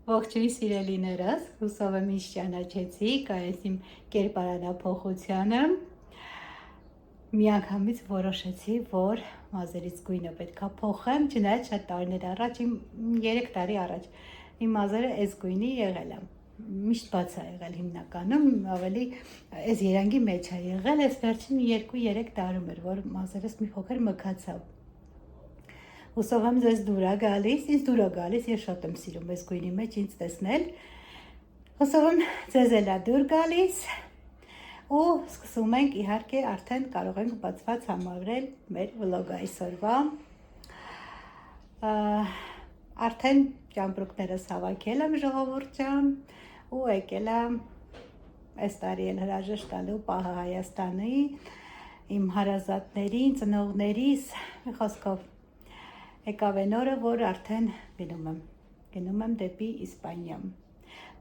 Ողջույն սիրելիներս, հուսով եմ ինձ ճանաչեցիք, այս իմ կերպարանափոխությունը։ Միանգամից որոշեցի, որ մազերից գույնը պետք է փոխեմ, չնայած շատ տարիներ առաջ, 3 տարի առաջ, իմ մազերը այս գույնի եղել է։ Միշտ բաց է եղել հիմնականում, ավելի այս երանգի մեջ է եղել, այս վերջին 2-3 տարում էր, որ մազերս մի փոքր մքացավ։ Հուսով եմ ձեզ դուր է գալիս, ինձ դուր է գալիս, ես շատ եմ սիրում այս գույնի մեջ ինձ տեսնել։ Հուսով եմ ձեզ էլ է դուր գալիս ու սկսում ենք, իհարկե արդեն կարող ենք բացված համարել մեր վլոգը այսօրվա։ Արդեն ճամպրուկներս հավաքել եմ ժողովուրդ ջան ու եկել եմ այս տարի էլ հրաժեշտ տալու պահը Հայաստանի, իմ հարազատներին, ծնողներիս, մի խոսքով եկավ այն օրը, որ արդեն գնում եմ դեպի Իսպանիա։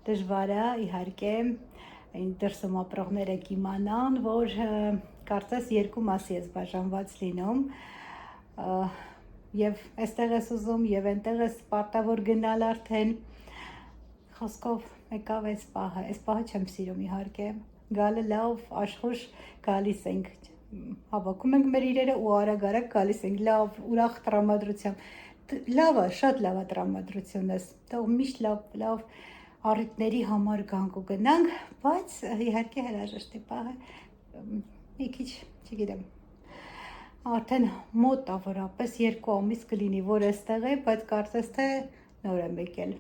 Դժվար է, իհարկե, դրսում ապրողները կիմանան, որ կարծես երկու մասի ես բաժանված լինում, եւ այստեղ ես ուզում, եւ այնտեղ ես պարտավոր գնալ արդեն։ Խոսքով եկավ այս պահը չեմ սիրում իհարկե։ Գալը լավ, աշխուժ գալիս ենք, հավաքում ենք մեր իրերը ու արագ գալիս ենք, լավ, ուրախ տրամադրությամբ։ Լավ է, շատ լավ է տրամադրությունս, թող միշտ լավ առիթների համար գանք ու գնանք, բայց իհարկե հրաժեշտի պահը մի քիչ, չգիտեմ, արդեն մոտ է որապես 2 ամիս կլինի, որ այստեղ է, բայց կարծես թե նոր եմ եկել։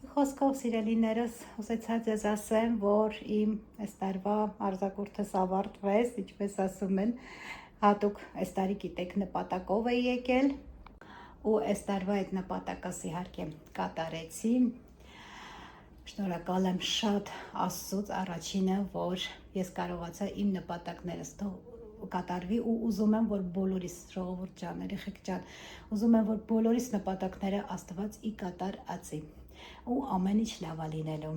Խոսքով սիրելիներս, ուզեցա ձեզ ասեմ, որ իմ այս տարվա արձակուրդս ավարտվեց, ինչպես ասում են, հատուկ այս տարի գիտեք նպատակով է եկել ու այս տարվա այդ նպատակս իհարկե կատարեցի։ Շնորհակալ եմ շատ Աստծուց առաջինը, որ ես կարողացա իմ նպատակներս կատարվի ու ուզում եմ, որ բոլորիս ժողովուրդ ջան, երեխեք ջան, ուզում եմ, որ բոլորիս նպատակները Աստված ի կատար ածի ու ամեն ինչ լավ է լինելու։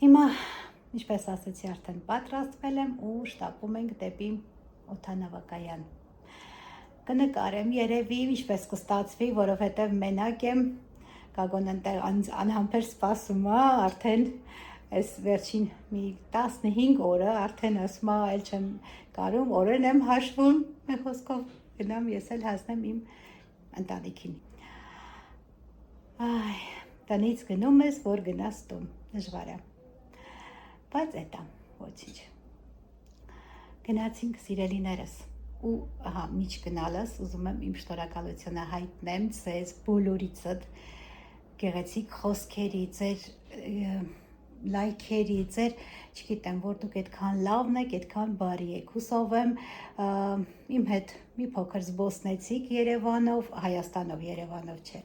Հիմա, ինչպես ասեցի, արդեն պատրաստվել եմ ու շտապում ենք դեպի օդանավակայան։ Կնկարեմ երևի, ինչպես կստացվի, որովհետև մենակ եմ, Գագոն անհամբեր սպասում է, արդեն այս վերջին մի 15 օրը, արդեն ասում է, այլ չեմ կարում, օրերն եմ հաշվում, մի խոսքով գնամ, ես էլ հասնեմ իմ ընտանիքին։ Տնից գնում ես, որ գնաս տուն, դժվար է, բայց էտա, ոչինչ։ Գնացինք սիրելիներս ու միջ գնալս, ուզում եմ իմ շնորհակալությունը հայտնեմ ձեզ բոլորիցդ, գեղեցիկ խոսքերի, ձեր լայքերի, ձեր, չգիտեմ, որ դուք այդքան լավն եք, այդքան բարի եք, հուսով եմ իմ հետ մի փոքր զբոսնեցիք Երևանով, Հայաստանով, Երևանով չէ,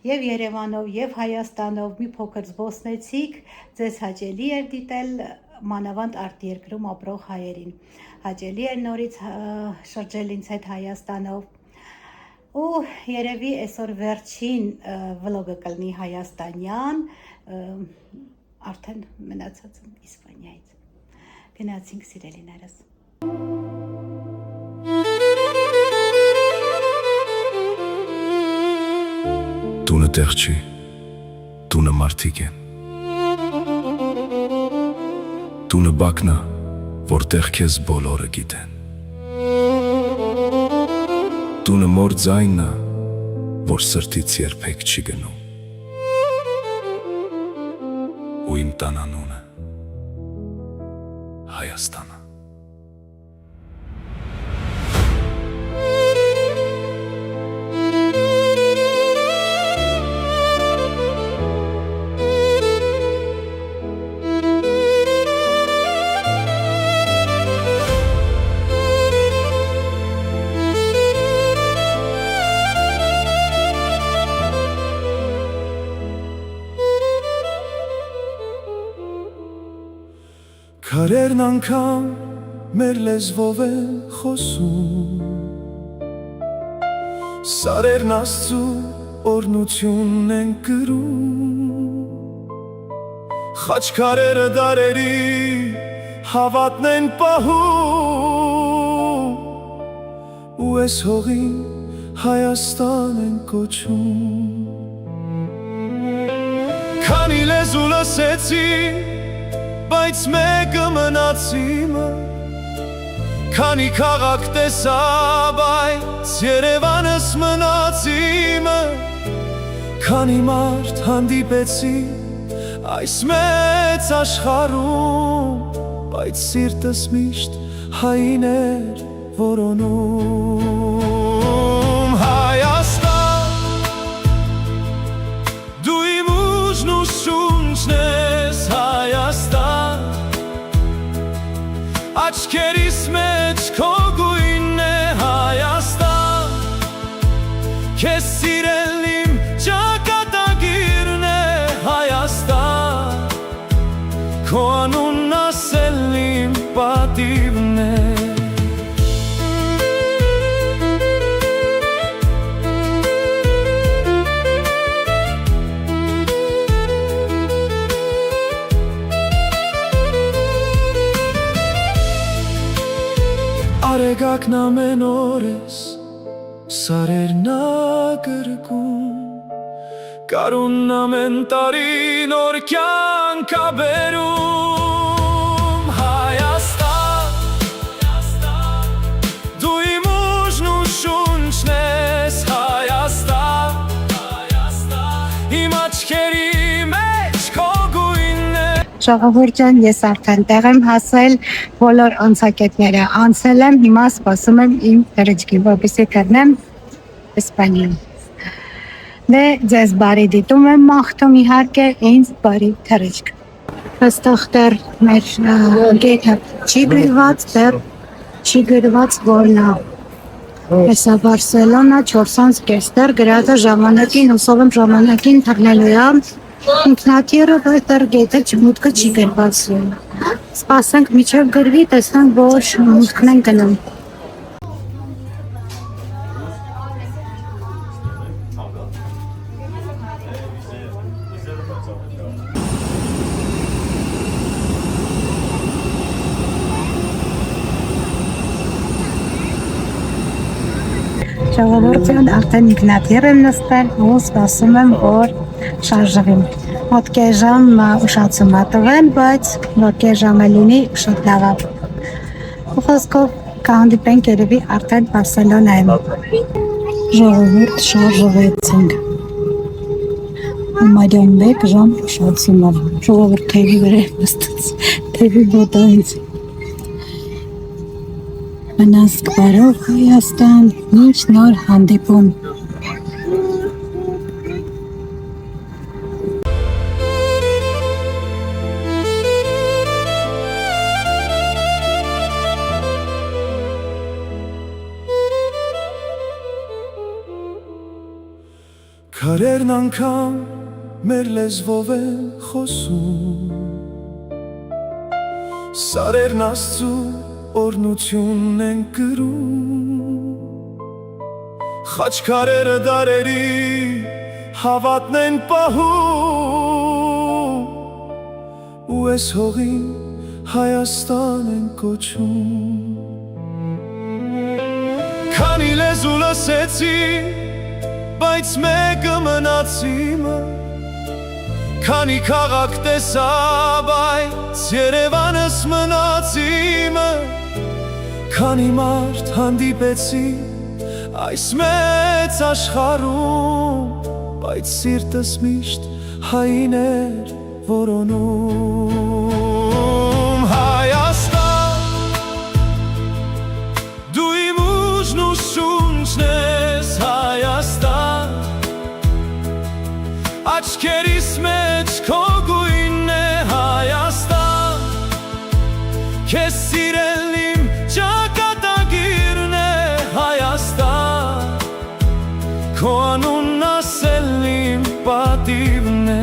եւ Երևանով, եւ Հայաստանով մի փոքր զբոսնեցիք, ձեզ հաճելի էր դիտել մանավանդ արտերկրում ապրող հայերին, հաճելի էր նորից շրջել ինձ հետ Հայաստանով, ու երևի այսօր վերջին վլոգը կլինի հայաստանյան, արդեն մնացած եմ Իսպանիայից։ Գնացինք սիրելիներս։ Տունը տեղ չի, տունը մարդիկ են։ Տունը բակնա, որտեղ քեզ բոլորը գիտեն։ Տունը մոր ձայնն է, որ սրտից երբեք չի գնում։ Ու իմ տան անունը Հայաստանը։ Քարերն անգամ մեր լեզվով են խոսում, սարերն Աստծու օրնությունն են կրում, խաչքարերը դարերի հավատն են պահում, ու ես հողին Հայաստան են կոչում։ լեզու լսեցի, բայց մեկը մնաց իմը, քանի քաղաք տեսա, բայց Երևանս մնաց իմը, քանի մարդ հանդիպեցի այս մեծ աշխարհում, բայց սիրտս միշտ հային էր որոնում։ Հայաստան, դու իմ ուժն ու շունչն ես, Հայաստան, աչքերիս մեջ քո գույնն է, Հայաստան, քեզ սիրել իմ ճակատագիրն է, Հայաստան, քո անունն ասել իմ պատիվն է։ Արեգակն ամեն օր ես, սարերն ագրգում, կարունն ամեն տարի նոր կյանք ա բերում։ Հայաստան, դու իմ ուժն ու շունչն ես, Հայաստան, իմ աչքերի մեջ քո գույնն է։ Ժողովուրդ ջան, ես արդեն տեղ եմ հասել, բոլոր անցակետները անցել եմ, հիմա սպասում եմ իմ թռիչքի, որպեսզի կգնեմ Իսպանիա։ Դե ձեզ բարի դիտում եմ մաղթում, իհարկե ինձ բարի թռիչք։ Այստեղ դեռ մեր գետը չի գրված, դեռ չի գրված որն է։ Հեսա Բարսելոնա 4:30 դեռ գրած է ժամանակին, հուսով եմ ժամանակին թռնելու է։ Ինքնաթիռը, բայց դեռ գետը մուտքը չի գրված։ Սպասենք մինչև գրվի, տեսնենք որ մուտքն են գնում։ Ժողովուրդն արդեն ինքնաթիռ եմ նստել ու սպասում եմ, որ շարժվեմ։ Մոտ կես ժամ ուշացում ա տվել, բայց որ կես ժամը լինի շատ լավ է։ Խոսքով կհանդիպենք երևի արդեն Բարսելոնայում։ Ժողովուրդ շարժվեցինք։ Մայրան 1 ժամ ուշացում ա։ Ժողովուրդ թևի վրա նստած, թևի բոտայից։ Մնացք բարով Հայաստան, մինչ նոր հանդիպում։ Քարերն անգամ մեր լեզվով են խոսում, սարերն Աստծու օրնությունն են գրում, խաչքարերը դարերի հավատն են պահում, ու ես հողին Հայաստան են կոչում։ Քանի լեզու լսեցի, բայց մեկը մնաց իմը, քանի քաղաք տեսա, բայց Երևանս մնաց իմը, քանի մարդ հանդիպեցի այս մեծ աշխարհում, բայց սիրտս միշտ հային էր որոնում։ Հայաստան, դու իմ ուժն ու շունչն ես, Հայաստան, աչքերիս մեջ քո գույնն է, Հայաստան, քեզ սիրել իմ ճակատագիրն է, Հայաստան, քո անունն ասել իմ պատիվն է։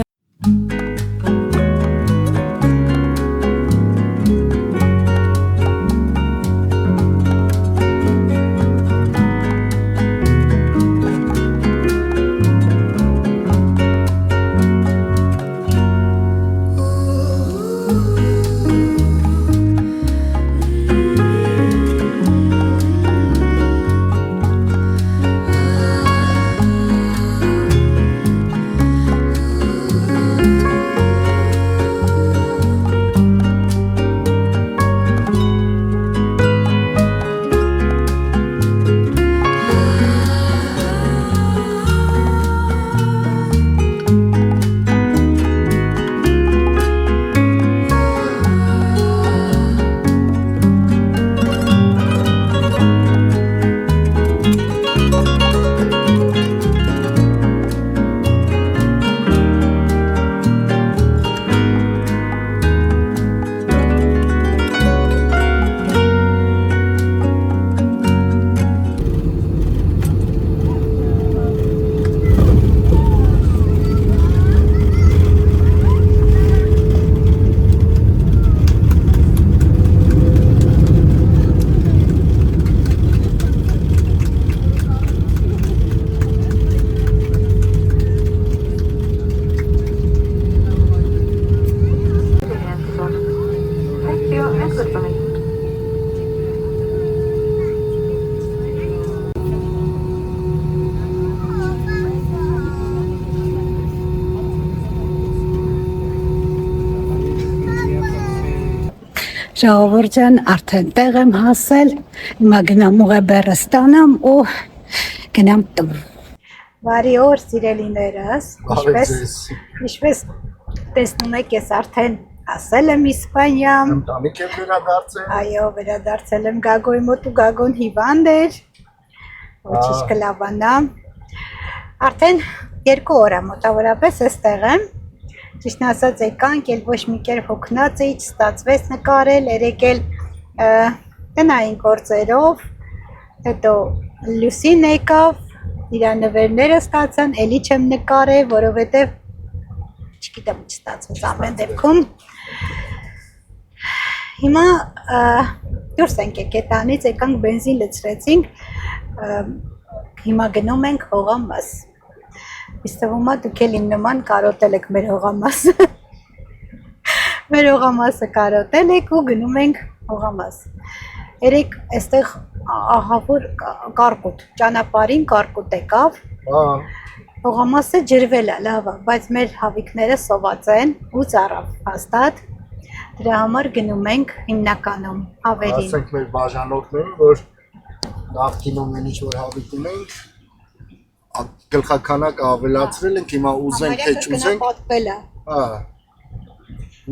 Ժողովուրդ ջան, արդեն տեղ եմ հասել։ Հիմա գնամ ուղեբեռը ստանամ ու գնամ տուն։ Բարի օր, սիրելիներս։ Ինչպես տեսնում եք, ես արդեն հասել եմ Իսպանիա։ Ընտանիք եմ վերադարձել։ Այո, վերադարձել եմ Գագոյի մոտ ու Գագոն հիվանդ էր։ Ոչինչ կլավանա։ Արդեն 2 օր է մոտավորապես էստեղ եմ։ Ճիշտն ասած եկանք, էլ ոչ մի կերպ հոգնած էի, չստացվեց նկարել, երեկ էլ տնային գործերով, հետո Լուսին եկավ, իր նվերները ստացան, էլի չեմ նկարել, որովհետև չգիտեմ, չստացվեց ամեն դեպքում։ Հիմա դուրս ենք եկել տանից, եկանք բենզին լցրեցինք, հիմա գնում ենք Հողամաս։ Իսկ թվում է դուք էլ իմ նման կարոտել եք մեր հողամասը։ Մեր հողամասը կարոտել եք ու գնում ենք Հողամաս։ Երեք այստեղ ահավոր կարկուտ, ճանապարհին կարկուտ եկավ։ Հողամասը ջրվել է, լավ է, բայց մեր հավիկները սոված են ու ծառավ հաստատ։ Դրա համար գնում ենք հիմնականում հավերին։ Ասենք մեր բաժանորդներին, որ նախկինում ինչ որ հավիք ունենք, գլխականակը ավելացրել ենք, հիմա ուզենք թե չուզենք,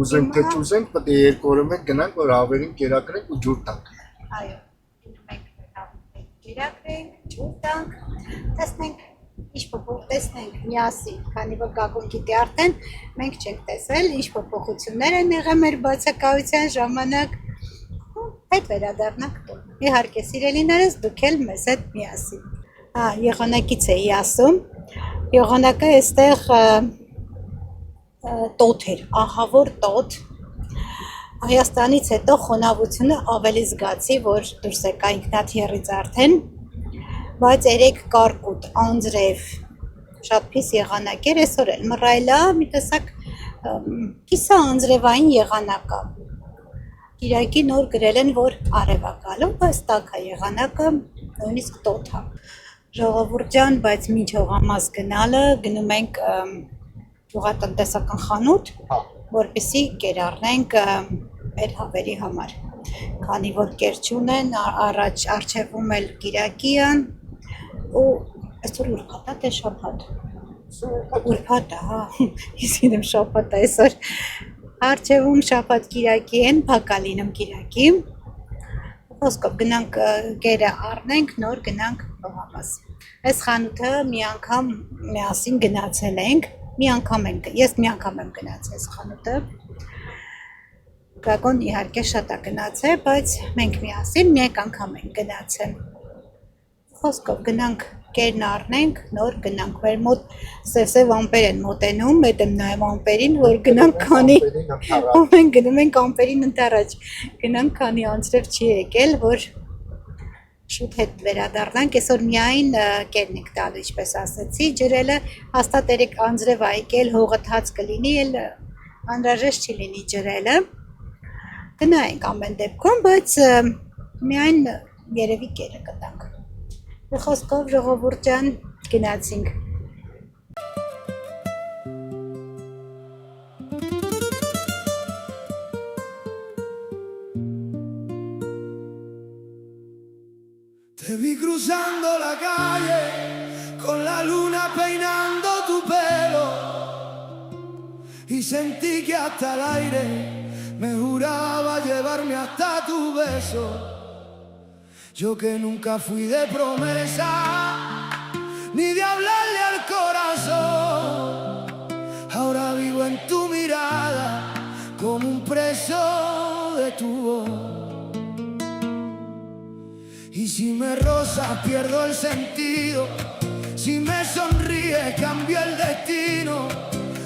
ուզենք թե չուզենք, պետք է 2 օրը մեկ գնանք, որ հավերին կերակրենք ու ջուր տանք։ Այո, մենք կերակրենք, ջուր տանք, տեսնենք, ինչ փոփոխ տեսնենք միասին, քանի որ Գագոն գիտի արդեն, մենք չենք տեսել, ինչ փոփոխություններ են եղել մեր բացակայության ժամանակ, հետ վերադառնանք տուն։ Իհարկե, սիրելիներս, դուք էլ մեզ հետ միասին։ Եղանակից էի ասում, եղանակը այստեղ տոտ էր, ահավոր տոտ, Հայաստանից հետո խոնավությունը ավելի զգացի, որ դուրս եկա ինքնաթիռից արդեն, բայց երեք կարկուտ, անձրև, շատ փիս եղանակ էր, այսօր էլ մռայլա, մի տեսակ կիսա անձրևային եղանակ է։ Կիրակի նոր գրել են, որ արև է գալու, բայց տաք է եղանակը, նույնիսկ տոտ է։ Ժողովուրդ ջան, բայց մինչ Հողամաս գնալը գնում ենք գյուղատնտեսական խանութ, որպեսզի կերառնենք մեր հավերի համար։ Քանի որ կեր չունեն, առաջ առջևում էլ Կիրակի են ու այսօր ուրբաթ է, թե շաբաթ։ Ուրբաթ է, հա, ես գիտեմ շաբաթ է այսօր։ Առջևում շաբաթ Կիրակի են, բակալինում Կիրակի։ Խոսքով գնանք գերը առնենք, նոր գնանք Հողամաս։ Այս խանութը մի անգամ միասին գնացել ենք, ես մի անգամ եմ գնացել այս խանութը։ Գագոն իհարկե շատ է գնացել, բայց մենք միասին մեկ անգամ ենք գնացել։ Խոսքով գնանք կերն առնենք, նոր գնանք, մեր մոտ սև ամպեր են մոտենում, հետ եմ նայում ամպերին, որ գնանք քանի, մենք գնում ենք ամպերին ընդառաջ, գնանք քանի անձրև չի եկել, որ շուտ հետ վերադառնանք, այսօր միայն կերն ենք տալու, ինչպես ասեցի, ջրելը հաստատ երեք անձրև է եկել, հողը թաց կլինի, էլ անհրաժեշտ չի լինի ջրելը, գնայինք ամեն դեպքում, բայց միայն երևի կերը կտանք։ Խոսքով ժողովուրդ ջան, գնացինք։ Te vi cruzando la calle con la luna peinando tu pelo y sentí que hasta el aire me juraba llevarme hasta tu beso. Yo que nunca fui de promesa ni de hablarle al corazón, ahora vivo en tu mirada como un preso de tu voz. Y si me rozas pierdo el sentido, si me sonríes cambio el destino.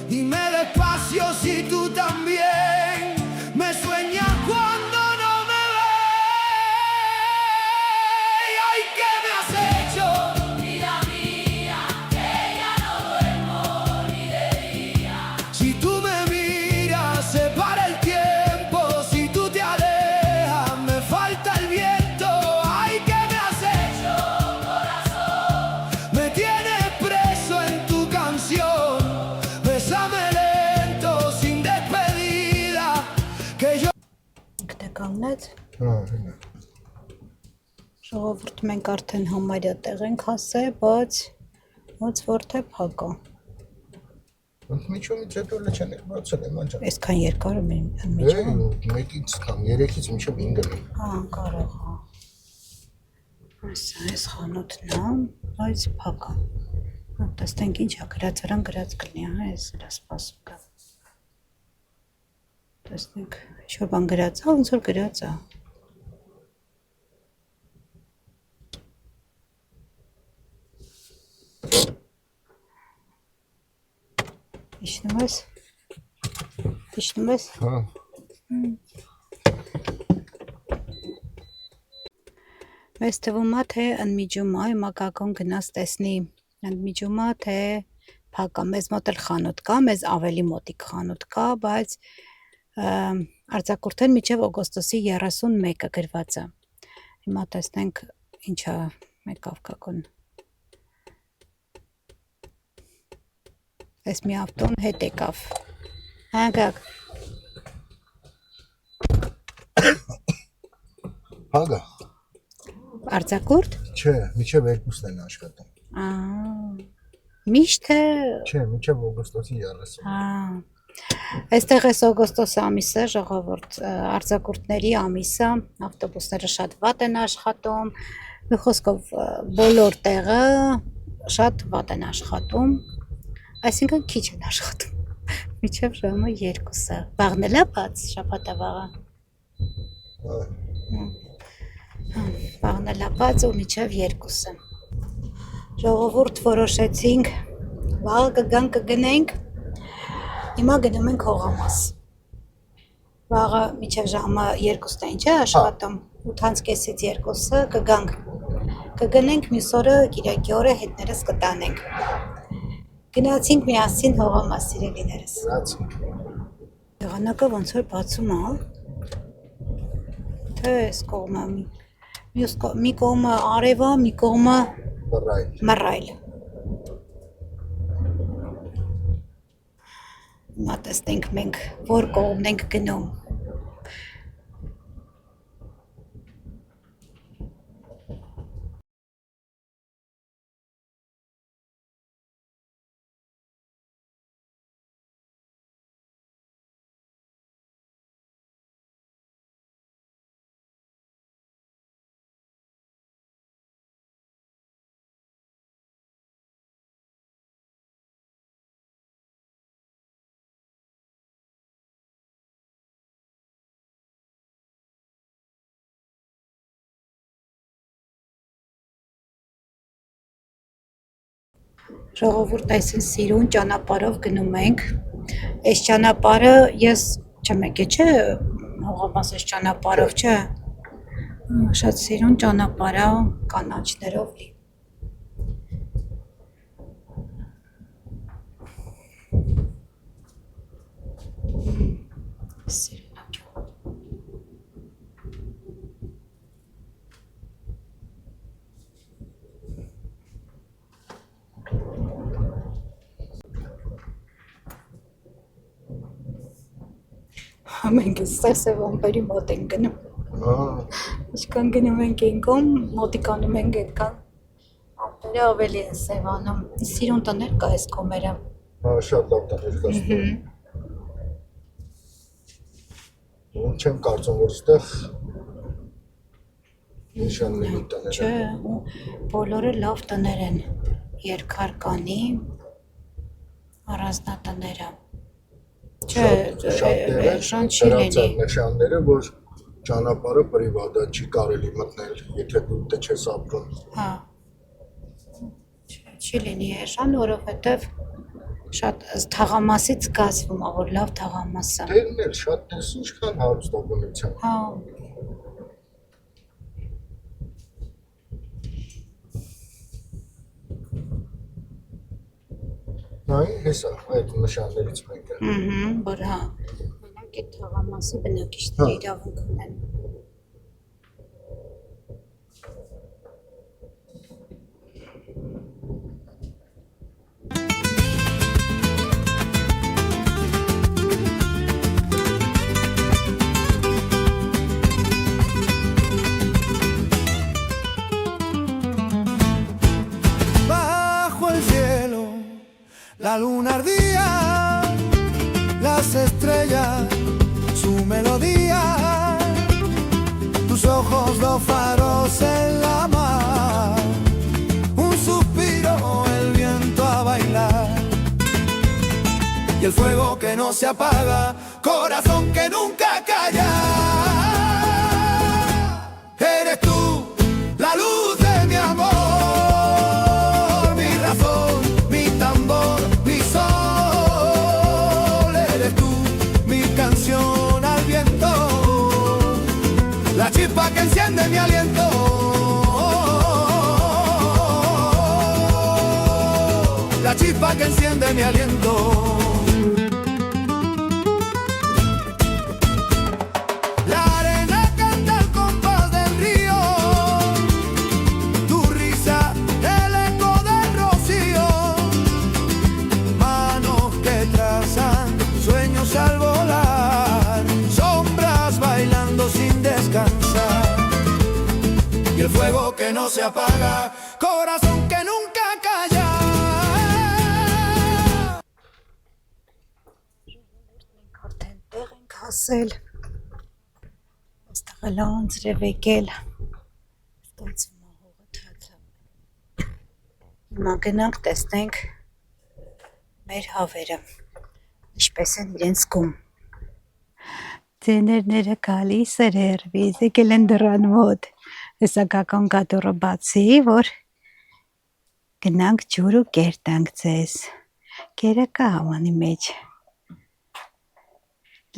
Dime despacio si tú también me sueñas cuando no me ves. Ay, ¿qué me has hecho? Vida mía, que ya no duermo ni de día. Si tú me miras se para el tiempo, si tú te alejas me falta el viento. Ay, ¿qué me has hecho, corazón? Me tienes preso en tu canción. Հանեց։ Հա։ Ժողովուրդ մենք արդեն համարյա տեղ ենք հասել, բայց ոնց որ թե փակ է։ Միջումից հետո լեչաներ բացել եմ անջան։ Այսքան երկար է միջում։ 1-ից կամ 3-ից մինչև 5-ը։ Հա, կարող է։ Այս խանութն է, բայց փակ է։ Հա, տեսնենք ինչ է գրած, վրան գրած կլինի, հա, այս դրա սպասում կա։ Տեսնենք, ինչ-որ բան գրած է, ոնց որ գրած է։ Իշնում ես։ Հա։ Մեզ թվում է, թե ընդմիջում է, հիմա կակոն գնաց տեսնի ընդմիջում է, թե փակ է, մեզ մոտ էլ խանութ կա, մեզ ավելի մոտիկ խանութ կա, բայց արձակուրդեն մինչև օգոստոսի 31-ը գրված է։ Հիմա տեսնենք ինչա եկավ կակոն։ Այս մի ավտոն հետ եկավ։ Հա գակ։ Փագա։ Արձակուրդ։ Չէ, մինչև 2-ն են աշխատում։ Միշտ թե։ Չէ, մինչև օգոստոսի 30։ Հա։ Այստեղ էս օգոստոս ամիսը ժողովուրդ արձակուրդների ամիսը, ավտոբուսները շատ վատ են աշխատում, մի խոսքով բոլոր տեղը շատ վատ են աշխատում, այսինքն քիչ են աշխատում, մինչև ժամը 2-ը, վաղն էլ է բաց, շաբաթավաղը, վաղն էլ է բաց ու մինչև 2-ը, ժողովուրդ որոշեցինք, վաղը կգանք կգնենք, հիմա գնում ենք Հողամաս, վաղը մինչև ժամը 2-ն է ինչ է աշխատում, 8:30-ից 2-ը կգնենք մյուս օրը կիրակի օրը հետներս կտանենք, գնացինք միասին Հողամաս սիրելիներս, եղանակը ոնց որ բացում է, թե այս կողմը, մի կողմը արև է, մի կողմը մռայլ, հիմա տեսնենք մենք որ կողմն ենք գնում, ժողովուրդ այսին սիրուն ճանապարհով գնում ենք, այս ճանապարհը ես չեմ եկել չէ, Հողամաս այս ճանապարհով չէ, շատ սիրուն ճանապարհ է կանաչներով լի։ Մենք սեսև ամպերի մոտ ենք գնում, ինչքան գնում ենք են կոմ, մոտիկանում ենք ենքան, ամպերը ավելի է սևանում, սիրուն տներ կա ես կոմերը։ Շատ լավ տներ կա։ Ոնց չեմ կարծում, որ ստեղ նշանների տներ Չէ, բոլորը լավ տներ են, երկհարկանի, առանձնատները։ Չէ, շան չի լինի։ Նշանները, որ ճանապարհը պրիվատ է, չի կարելի մտնել, եթե դու դե չես ապրում։ Հա։ Չի լինի էշան, որովհետև շատ թաղամասից զգացվում է, որ լավ թաղամաս է։ Տեղն էլ շատ տես ինչքան հարստաբնությամբ։ Հա։ Նայ, հեսա, այդ նշաններից մեկը։ Որ հա, մենակ այդ թաղամասի բնակիչների իրավունք ունեն։ día, las estrellas, su melodía, tus ojos los faros en la mar, un suspiro, el viento a bailar, y el fuego que no se apaga, corazón que nunca calla. Eres tú, la luz de mi amor, mi razón, mi tambor, mi sol. Eres tú, mi canción al viento, la chispa que enciende mi aliento. La chispa que enciende mi aliento. Al volar, sombras bailando sin descansar, y el fuego que no se apaga, corazón que nunca calla. Արդեն տեղ ենք հասել, այստեղ էլ անձրև եկել, ստացվում է հողը թաթլավ։ Հիմա գնանք տեսնենք մեր հավերը, ինչպես են իրենց զգում։ Ձեներները գալիս էր հեռվից, եկել են դռան մոտ, հեսակական կատորը բացի, որ գնանք ջուր ու կեր տանք ձեզ, կերը կա համանի մեջ։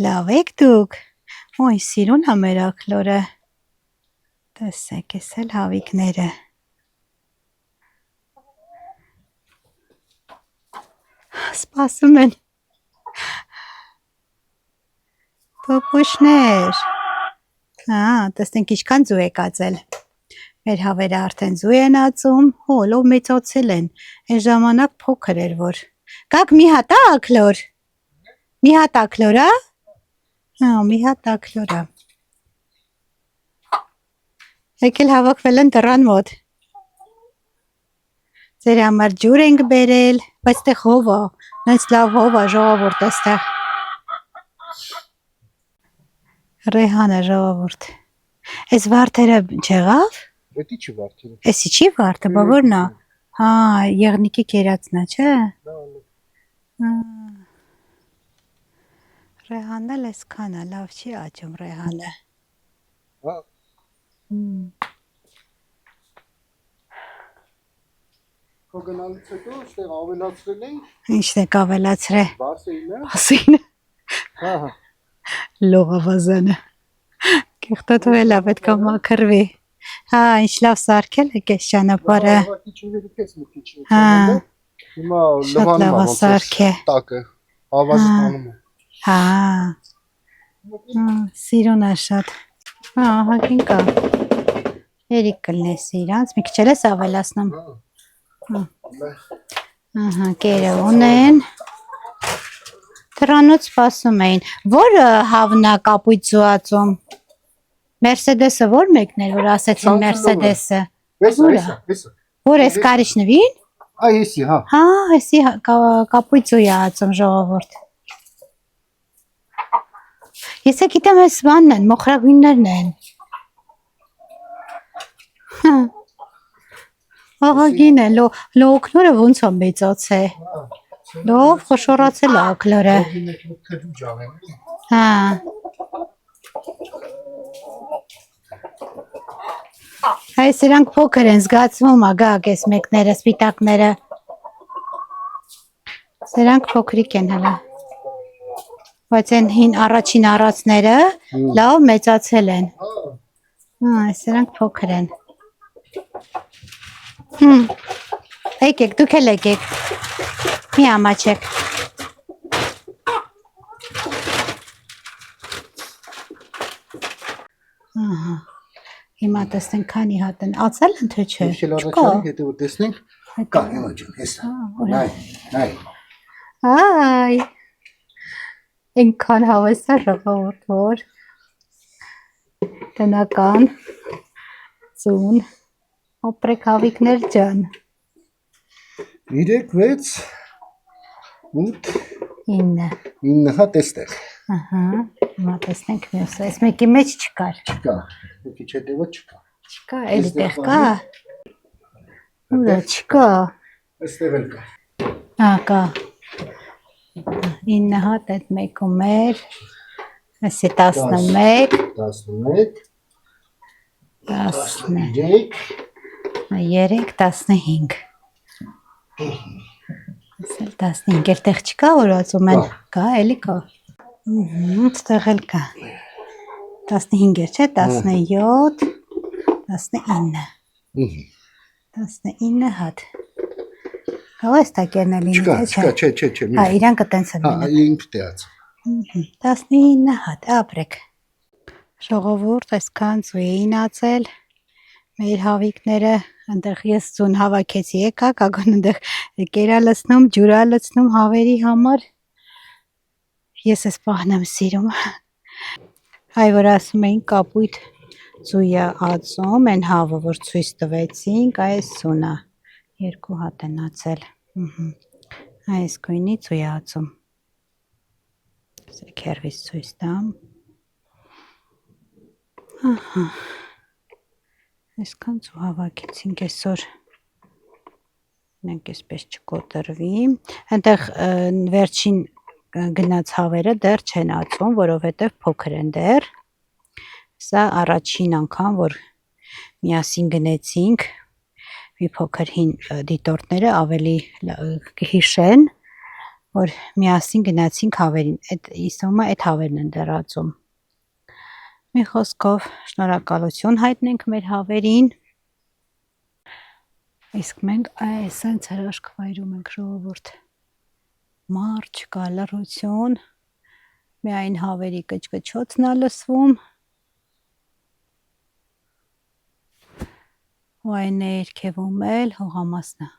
Լավ եք դուք, ոյ սիրուն է մեր աքլորը, տեսեք ես էլ հավիքները։ Սպասում են Պոպուշներ, տեսնենք ինչքան ձու եք ածել, մեր հավերը արդեն ձու են ածում, հոլով մեծացել են, այս ժամանակ փոքր էր որ, կակ մի հատ աքլոր, մի հատ աքլոր, մի հատ աքլոր, եկել հավաքվել են դռան մոտ, ձեր համար ջուր ենք բերել, բայց տեղ հով է, նենց լավ հով է ժողովուրդ էստեղ, Ռեհանը ժողովուրդ, ես վարդերը չեղավ, Էդի չի վարդերը։ էսի չի վարդը, բավորն է, եղնիկի կերածն է, չէ, Ռեհանն էլ էսքան է, լավ չի աճում Ռեհանը, Քո գնալուց հետո այստեղ ավելացրել են ինչն եք ավելացրել, բասեինը։ ասին, Հա։ լողավազանը, կեղտոթով էլ պետք է մաքրվի, ինչ լավ սարքել եք ես ճանապարհը, Հիմա շատ լավ է սարքե, տակը ավազը տանում է։ Սիրուն է շատ, հագին կա, երիք կլնես իրանց, մի քիչ էլ ես ավելացնում, կերը ունեն, Դրանոց սպասում էին, որ հավնա կապույտ զուացում, Մերսեդեսը որ մեկն էր, որ ասեցին Մերսեդեսը, որ ես կարիչ նվին, Այսի, հա։ Այսի կապույտ զույ ածում ժողովուրդ, ես է գիտեմ ես բանն են, մոխրագույններն են, աղագին է, լոքնորը ոնց է մեծաց է, Լով խոշորացել է աքլորը, Այս իրանք փոքր են զգացվում ագակ ես մեկները, սպիտակները, Սրանք փոքրիկ են հլը, բայց են հին առաջին առածները լավ մեծացել են, Սրանք փոքր են, Եկեք, դուք էլ եկեք, մի ամաչեք, Հիմա տեսնենք քանի հատ են, ածել են թե չէ, չկա, Հետո որ տեսնենք, կա հիմա ջան, հեսա, նայ, Այ, ինքան հավես է ժողովուրդ, որ տնական ծուն, ապրեք հավիքներ ջան, 3, 6, 8 9 9 հատ էստեղ ահա հիմա տեսնենք մյուսը այս մեկի մեջ չկար չկա մի քիչ հետևը չկա չկա էլի տեղ կա ուրա չկա այստեղ էլ կա կա 9 հատ այդ մեկում էր այսի 11 11 13 15 Ասել 15 էլ տեղ չկա որ ասում են կա էլի կա ստեղ էլ կա 15 էր չէ 17 19 19 հատ Կարող ես տակերն էլ լինի չկա չէ հա իրանք տենց են հա ինք տեած 19 հատ ապրեք ժողովուրդ այսքան ծույ էին ածել մեր հավիկները այնտեղ ես ծուն հավաքեցի եկակ ագոն այնտեղ կերա լցնում ջուրա լցնում հավերի համար ես էս պահն եմ սիրում հայ որ ասում էին կապույտ ծույը ածում են հավը որ ցույց տվեցինք այս ծունա 2 հատ են ածել այս գույնի ծույ ածում քերվից ցույց տամ ահա այսքան ծու հավաքեցինք այսօր մենք այսպես չկոտրվի այնտեղ վերջին գնաց հավերը դեռ չեն ածում որովհետև փոքր են դեռ սա առաջին անգամ որ միասին գնեցինք մի փոքր հին դիտորդները ավելի կհիշեն որ միասին գնացինք հավերին այդ իսոմը այդ հավերն են դեռ ածում Մի խոսքով շնորհակալություն հայտնենք մեր հավերին իսկ մենք այսպես հրաշք վայրում ենք ժողովուրդ մարդ չկա լռություն միայն հավերի կչկչոցն է լսվում ու այն ներքևում էլ հողամասն է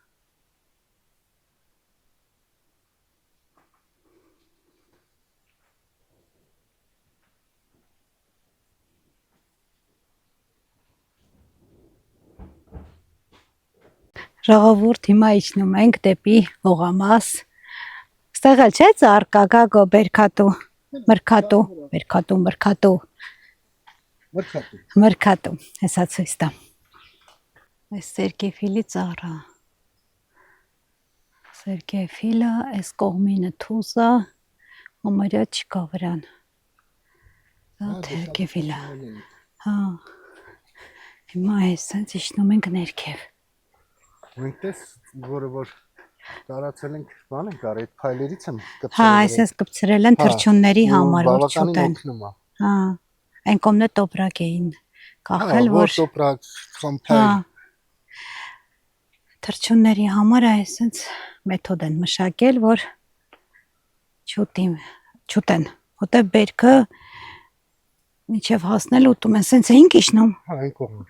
Ժողովուրդ հիմա իջնում ենք դեպի հողամաս Ստեղ էլ չէ ծառ կա գագո բերքատու մրքատու հեսա ցույց տամ այս սերկեֆիլի ծառը սերկեֆիլը այս կողմինը թուզա ομարյա չկա վրան դա թերկեֆիլը հա հիմա այսպես իջնում ենք ներքև Մենք տես որը որ տարածել ենք բան ենք արել այդ ֆայլերից եմ կպցրել Հա այսպես կպցրել են թրջունների համար որ չուտեն Հա այն կողմն է տոպրակ էին կախել որ տոպրակ խամփայլ թրջունների համար այսպես մեթոդ են մշակել որ չուտեն որտեղ բերքը միջև հասնել ուտում են սենց էինք իջնում Հա այն կողմը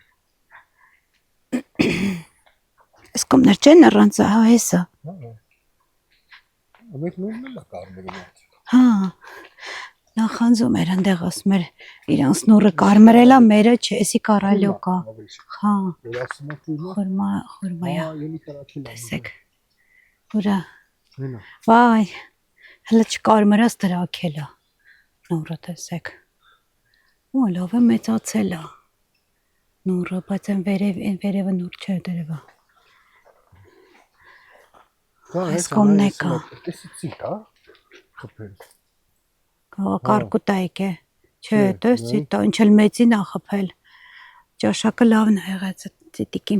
Այս կողմներ չեն առանց հա հեսա Ամեն նույնն է կարմիրը Հա նախանձում էր այնտեղ ասում էր իրանց նորը կարմրելա մերը չէ էսի կարալյոկա Հա խորմայա տեսեք ուրա վայ հələ չկարմրած դրակելա նորը տեսեք ու լավ է մեծացել է նորը բայց այն վերևը նոր չէ դերևա Այս կողմն է կա Տեսիցի հա խփել Կարկուտայք է Չէ տեսի տա ինչ էլ մեծին ա խփել Ճաշակը լավն է եղած ծիտիկի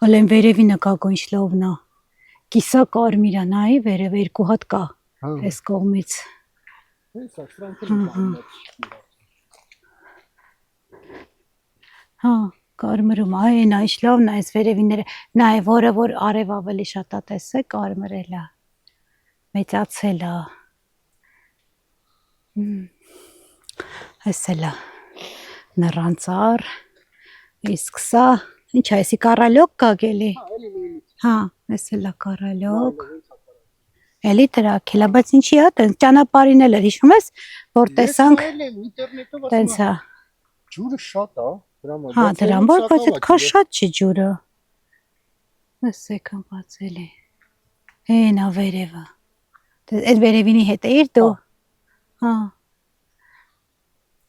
Ալեն վերևինը կա ինչ լավն է Կիսա կարմիր է նայի վերևը 2 հատ կա այս կողմից Հա կարմրում այն այս լավն է այս վերևինները նայ որը որ արև ավելի շատ է տեսե կարմրել է մեծացել է Այս էլ է նռանցար իսկ սա ինչ է էսի կարալյոկ կա գելի Հա այս էլ է կարալյոկ Էլի տրակել է բայց ինչի է տենց ճանապարհին էլ էր հիշում ես որ տեսանք տենց է Ջուրը շատ է Հա դրան բայց այդքան շատ չի ջուրը Ասեք անցել է Հենա վերևը Այդ վերևինի հետ էիր դու։ Հա։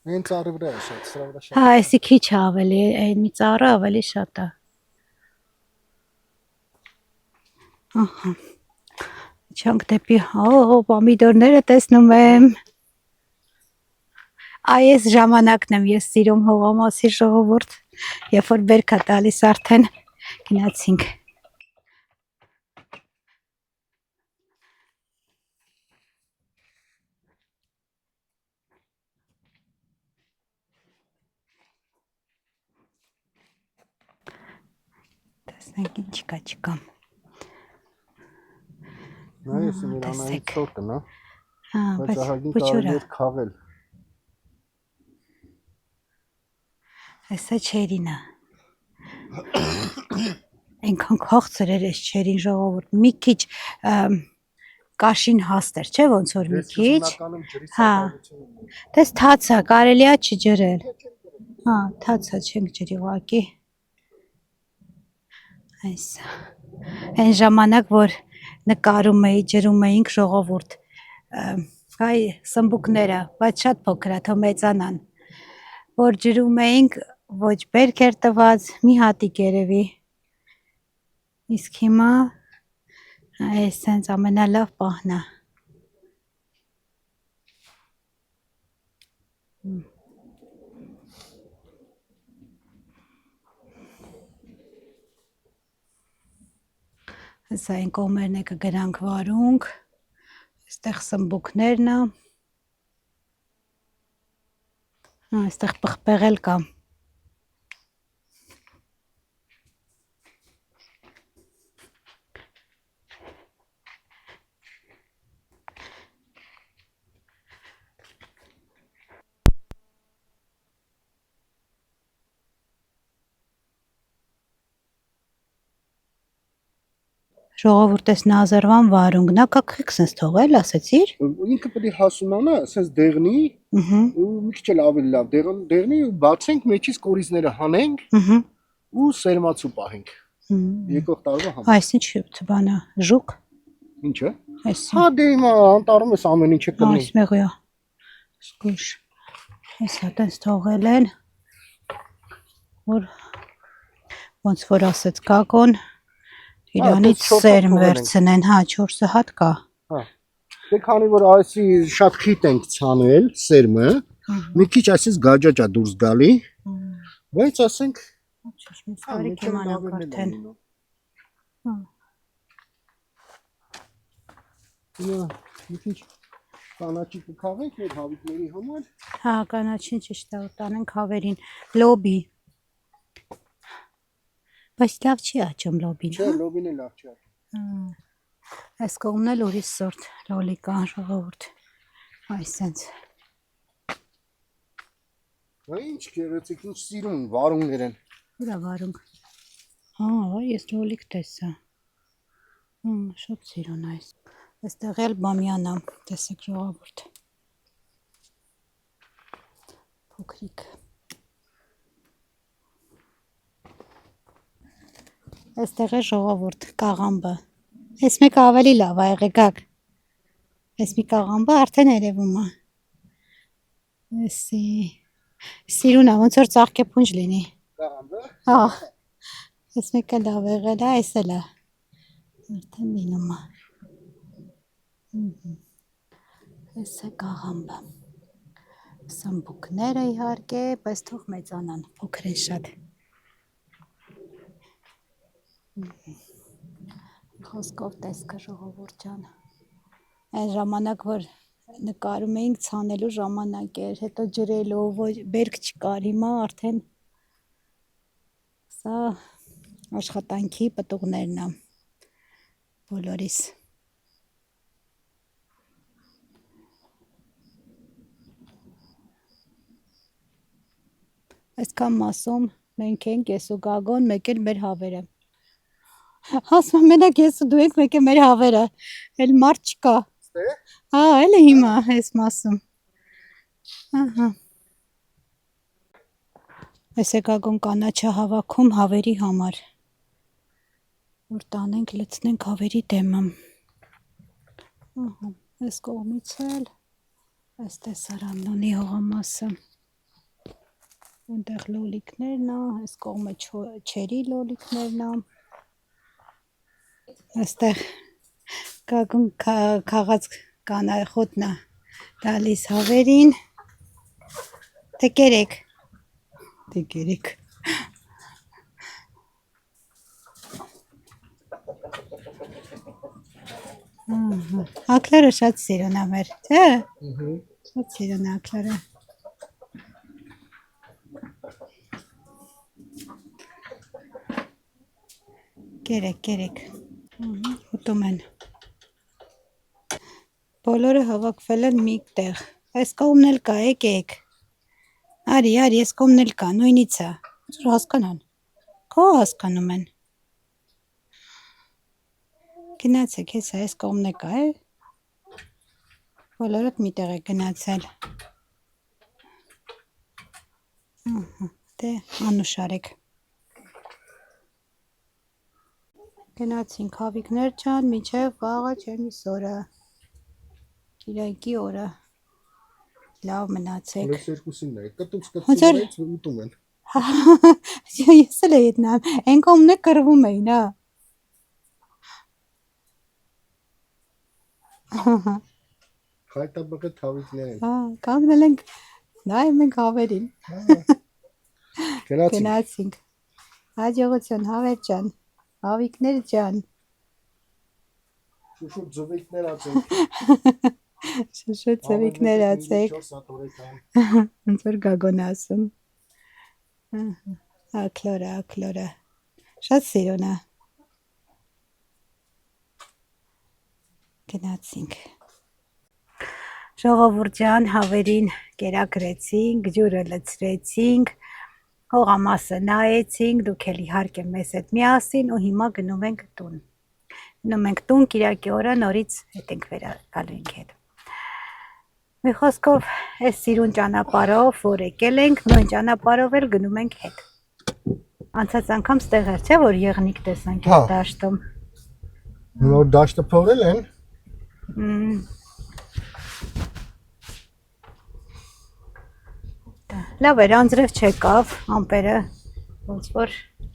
Այն ծառի վրա է շատ, սրա վրա շատ։ Հա, էսի քիչ է ավելի, այն մի ծառը ավելի շատ է։ Ահա։ Չանք դեպի, պոմիդորները տեսնում եմ։ Այս ժամանակն եմ ես սիրում հողամասի ժողովուրդ, երբ որ բերք է տալիս արդեն գնացինք։ Տեսնենք ինչ կա չկա։ Նա ես Միրանայի տեսեք։ սորտը, նա։ Հա, Բայց բայց ահագին փուչուրա։ կարելի է քաղել։ Հեսա չերինա։ Այնքան քաղցր էր այս չերին ժողովուրդ։ Մի քիչ կաշին հաստ էր, չէ՞ ոնց որ մի քիչ։ Սկզբնականում ջրի Հա։ սակավություն ունի։ Դες թաց է, կարելի է չջրել։ Հա, թաց է, չենք ջրի ուղակի։ Այս այն ժամանակ, որ նկարում էի, ջրում էինք ժողովուրդ, հայ սմբուկները, բայց շատ փոքր է, թող մեծանան, որ ջրում էինք, ոչ բերք էր տված, մի հատիկ երևի։ Իսկ հիմա այս սենց ամենալավ պահն է։ Հեսա այն կողմերն է կգրանք վարունք, այստեղ սմբուկներն է, այստեղ պղպեղել կա։ Ժողովուրդ էս Նազարվան վարունգ, նա կակղիք սենց թողել, ասեցիր։ Ինքը պետք է հասունանա, ասես դեղնի, ու մի քիչ էլ ավելի լավ դեղնի ու բացենք մեջից կորիզները հանենք ու սերմացու պահենք։ Եկող տարվա համար։ Այս ինչ բանա, ժուկ։ Ինչը։ Այս Հա դե հիմա անտառում ես ամեն ինչը կլինի։ այս մեղույա։ Սկուշ։ Հեսա տենց թողել են, որ ոնց որ ասեց Կակոն, իրանից սերմ վերցնեն, հա, 4 հատ կա։ Հա։ Դե քանի որ այսի շատ խիտ ենք ցանել սերմը, մի քիչ այսպես գաճաճա դուրս գալի, բայց ասենք Չուշ, մի կարիք իմանանք արդեն։ Մի քիչ կանաչի կքավենք մեր հավիկների համար։ Հա, կանաչին ճիշտ է, ուտանենք հավերին, լոբի։ Բայց լավ չի աճում լոբին, Չէ, հա։ լոբին էլ լավ չի։ Այս կողմն էլ ուրիշ սորտ լոլի կա ժողովուրդ։ Այս սենց։ Հա ինչ գեղեցիկ, ինչ սիրուն վարունգներ են։ Ուրա վարունգ։ Հա, ես լոլիկ տեսա։ Շատ սիրուն այս։ Այստեղ էլ բամյանա, տեսեք ժողովուրդ։ Փոքրիկ։ Այստեղ է ժողովուրդ, կաղամբը։ Այս մեկը ավելի լավ է եղեգակ։ Այս մի կաղամբը արդեն երևում է։ Էսի։ Սիրուն է, ոնց որ ծաղկե փունջ լինի։ Կաղամբը։ Հա։ Այս մեկը լավ եղել է, այս էլ է։ Արդեն լինում է։ Այս է կաղամբը։ Սմբուկները իհարկե, բայց թող մեծանան, փոքր են շատ։ Խոսքով տեսքը ժողովուրդ ջան։ Այն ժամանակ, որ նկարում էինք, ցանելու ժամանակ էր, հետո ջրելու, ոչ բերք չկար, հիմա արդեն սա աշխատանքի պտուղներն է բոլորիս։ Այսքան մասում մենք ենք, ես ու Գագոն, մեկ էլ մեր հավերը։ Ասում եմ, մենակ ես ու դու ենք, մեկ է մեր հավերը, էլ մարդ չկա։ Հա, էլ է հիմա այս մասում։ Ահա։ Այս է Գագոն կանաչը հավաքում հավերի համար, որ տանենք, լցնենք հավերի դեմը։ Ահա, Այս կողմից էլ այս տեսարանն ունի հողամասը։ Այնտեղ լոլիկներն ա, այս կողմը չերի լոլիկներն ա։ Այստեղ քաղաց կանայխոտն ա տալիս հավերին։ Տեկերեք։ Ակլերը շատ սիրուն ա մեր, չէ՞։ Շատ սիրուն ա ակլերը։ Կերեք։ Ուտում են։ Բոլորը հավաքվել են մի տեղ։ Այս կողմն էլ կա, եկեք։ Արի, այս կողմն էլ կա, նույնից ա։ Հասկանան։ Քո հասկանում են։ Գնացեք, հեսա, այս կողմն է կա, բոլորդ մի տեղ է գնացել։ Դե, անուշարեք։ Գնացինք հավիկներ ջան, մինչև վաղը չեմիս օրը։ Կիրակի օրը։ Լավ մնացեք։ Ես երկուսինն է, կտուց ուտում են։ Ես էլ էի ետնամ, են կողմն է կրվում էին, հա։ Խայտաբղը թավիկներ են։ Կանգնել ենք, նայում ենք հավերին։ Գնացինք։ Հաջողություն, հավեր ջան, հավիկներ ջան։ Շուշուտ ձվիկներ ացեք։ Շուշուտ ձվիկներ ացեք։ Ոնց որ գագոն ասում։ Ակլորը։ Շատ սիրուն ա։ Գնացինք։ Ժողովուրդ ջան, հավերին կերակրեցինք, ջուրը լցրեցինք, հողամասը նայեցինք, դուք էլ իհարկե մեզ հետ միասին ու հիմա գնում ենք տուն։ Գնում ենք տուն, կիրակի օրը նորից հետ ենք վերակալու ենք հետ։ Մի խոսքով, այս սիրուն ճանապարհով, որ եկել ենք, նույն ճանապարհով էլ գնում ենք հետ։ Անցած անգամ ստեղ էր, չէ՞ որ եղնիկ տեսանք այդ դաշտում։ Նոր դաշտը փորել են։ Լավ էր, անձրև չեկավ, ամպերը ոնց որ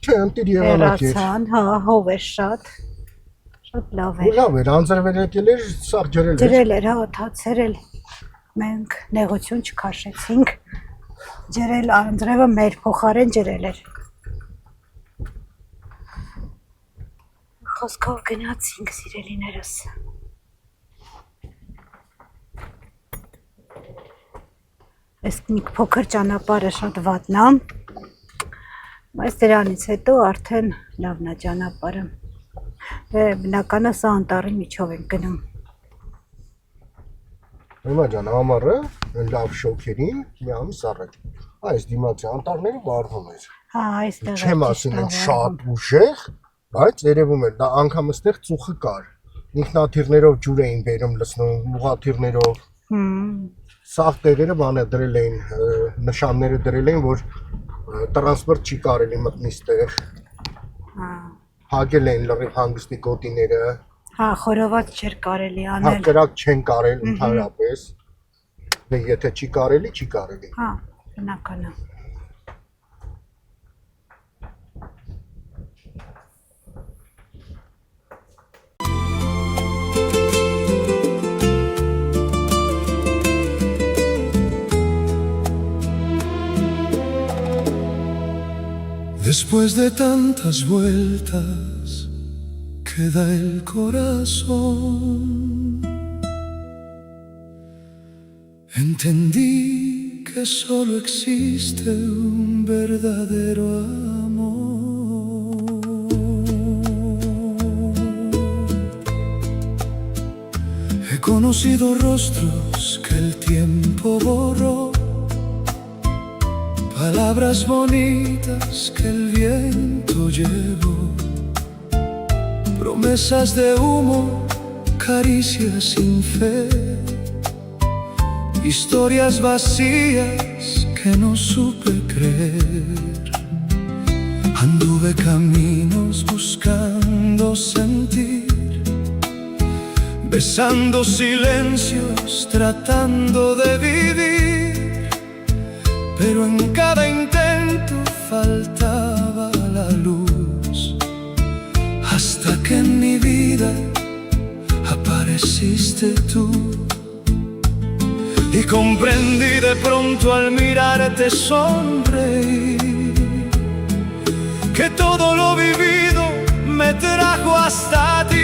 Չէ, ընտիր եղանակ էր։ հա, հով էր շատ լավ էր։ Լավ էր, անձրևեր եկել էր, սաղ ջրել էր։ Ջրել էր, հա, թացեր էլ մենք նեղություն չքաշեցինք, ջրել անձրևը մեր փոխարեն ջրել էր։ Խոսքով գնացինք, սիրելիներս։ Այս մի փոքր ճանապարհը շատ վատն է, բայց դրանից հետո արդեն լավն է ճանապարհը։ Բնականը սա անտառի միջով ենք գնում։ Հիմա ջան, ամառը լավ շոքերին մի ամիս առաջ։ Այս դիմացի անտառները վառվում էր։ Հա, այստեղ Չեմ ասում շատ ուժեղ, բայց երևում էր, դա անգամ այստեղ ծուխը կար։ Ինքնաթիռներով ջուր էին բերում լցնում, ուղաթիռներով։ Սաղ տեղերը բանը դրել էին, նշանները դրել էին, որ տրանսպորտ չի կարելի մտնի ստեղ։ Հագել էին լրիվ հանգստի գոտիները։ Հա, խորոված չէր կարելի Հա, անել։ կրակ չեն կարել ընդհանրապես։ Դե եթե չի կարելի, չի կարելի։ Հա, բնական է։ Después de tantas vueltas queda el corazón. Entendí que solo existe un verdadero amor. He conocido rostros que el tiempo borró, palabras bonitas que el viento llevó, promesas de humo, caricias sin fe, historias vacías que no supe creer. Anduve caminos buscando sentir besando silencios, tratando de vivir, pero en cada intento faltaba la luz, hasta que en mi vida apareciste tú. Y comprendí de pronto al mirarte sonreír, que todo lo vivido me trajo hasta ti.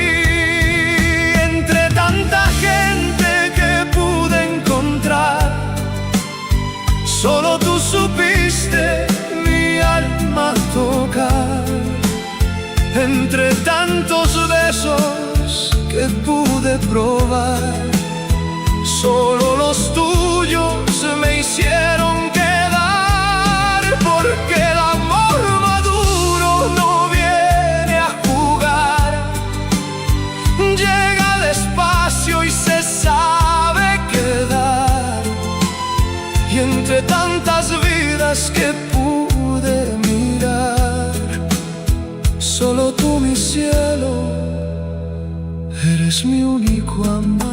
Entre tanta gente que pude encontrar, solo tú supiste mi alma tocar. Entre tantos besos que pude probar, solo los tuyos me hicieron quedar. Porque el amor maduro no viene a jugar, llega despacio y se sabe quedar. Y entre tantas vidas que pude mirar, solo tú, mi cielo, eres mi único amor.